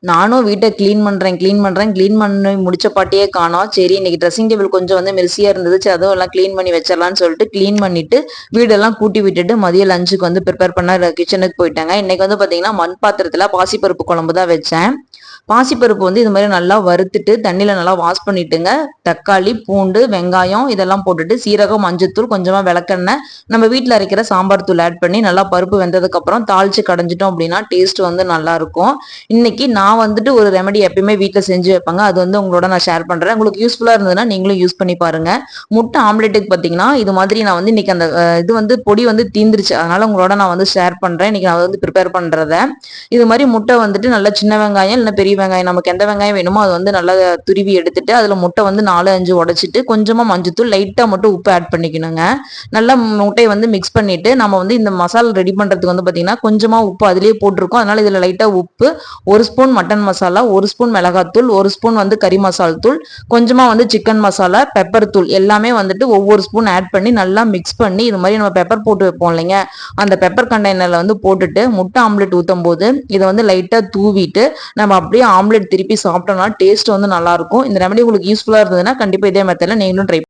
நானும் வீட்டை க்ளீன் பண்ணி முடிச்ச பாட்டியே காணோம். சரி இன்னைக்கு ட்ரெஸ்ஸிங் டேபிள் கொஞ்சம் வந்து மெர்சியா இருந்தது. சரி அதுவும் எல்லாம் க்ளீன் பண்ணி வச்சிடலாம்னு சொல்லிட்டு க்ளீன் பண்ணிட்டு வீடெல்லாம் கூட்டி விட்டுட்டு மதிய லஞ்சுக்கு வந்து ப்ரிப்பேர் பண்ண கிச்சனுக்கு போயிட்டாங்க. இன்னைக்கு வந்து பாத்தீங்கன்னா மண் பாத்திரத்துல பாசிப்பருப்பு குழம்பு தான் வச்சேன். பாசிப்பருப்பு வந்து இது மாதிரி நல்லா வறுத்துட்டு தண்ணியில நல்லா வாஷ் பண்ணிட்டுங்க. தக்காளி, பூண்டு, வெங்காயம் இதெல்லாம் போட்டுட்டு சீரகம், மஞ்சத்தூள், கொஞ்சமா விளக்கெண்ணெய், நம்ம வீட்டில் அரைக்கிற சாம்பார் தூள் ஆட் பண்ணி நல்லா பருப்பு வெந்ததுக்கு அப்புறம் தாளிச்சு கடைஞ்சிட்டோம் அப்படின்னா டேஸ்ட் வந்து நல்லா இருக்கும். இன்னைக்கு நான் வந்துட்டு ஒரு ரெமெடி எப்பயுமே வீட்டில் செஞ்சு வைப்பாங்க. அது வந்து உங்களோட நான் ஷேர் பண்றேன். உங்களுக்கு யூஸ்ஃபுல்லா இருந்ததுன்னா நீங்களும் யூஸ் பண்ணி பாருங்க. முட்டை ஆம்லெட்டுக்கு பார்த்தீங்கன்னா இது மாதிரி நான் வந்து இன்னைக்கு அந்த இது வந்து பொடி வந்து தீந்துருச்சு. அதனால உங்களோட நான் வந்து ஷேர் பண்றேன். இன்னைக்கு நான் வந்து ப்ரிப்பேர் பண்றத இது மாதிரி முட்டை வந்துட்டு நல்லா சின்ன வெங்காயம் இல்லை பெரிய வெங்காயம் நமக்கு எந்த வெங்காயம் வேணுமோ அது வந்து நல்லா துருவி எடுத்துட்டு அதுல முட்டை வந்து 4-5 உடைச்சிட்டு கொஞ்சமா மஞ்சத்தூள் லைட்டா மட்டும் உப்பு ஆட் பண்ணிக்கணுங்க. நல்லா முட்டையை வந்து மிக்ஸ் பண்ணிட்டு நம்ம வந்து இந்த மசாலா ரெடி பண்றதுக்கு வந்து பாத்தீங்கன்னா கொஞ்சமா உப்பு அதுலயே போட்டிருக்கோம். அதனால இதுல லைட்டா உப்பு, 1 ஸ்பூன் மட்டன் மசாலா, 1 ஸ்பூன் மிளகாத்தூள், 1 ஸ்பூன் வந்து கறி மசால் தூள், கொஞ்சமா வந்து சிக்கன் மசாலா, பெப்பர் தூள் எல்லாமே வந்துட்டு ஒவ்வொரு ஸ்பூன் ஆட் பண்ணி நல்லா மிக்ஸ் பண்ணி இது மாதிரி நம்ம பெப்பர் போட்டு வைப்போம் இல்லைங்க, அந்த பெப்பர் கண்டெய்னர்ல வந்து போட்டுட்டு முட்டை ஆம்லெட் ஊத்தும் போது இதை வந்து லைட்டா தூவிட்டு நம்ம அப்படியே ஆம்லெட் திருப்பி சாப்பிட்டோம்னா டேஸ்ட் வந்து நல்லா இருக்கும். இந்த ரெமெடி உங்களுக்கு யூஸ்ஃபுல்லா இருந்ததுன்னா கண்டிப்பா இதே மெத்தட்ல நீங்களும் ட்ரை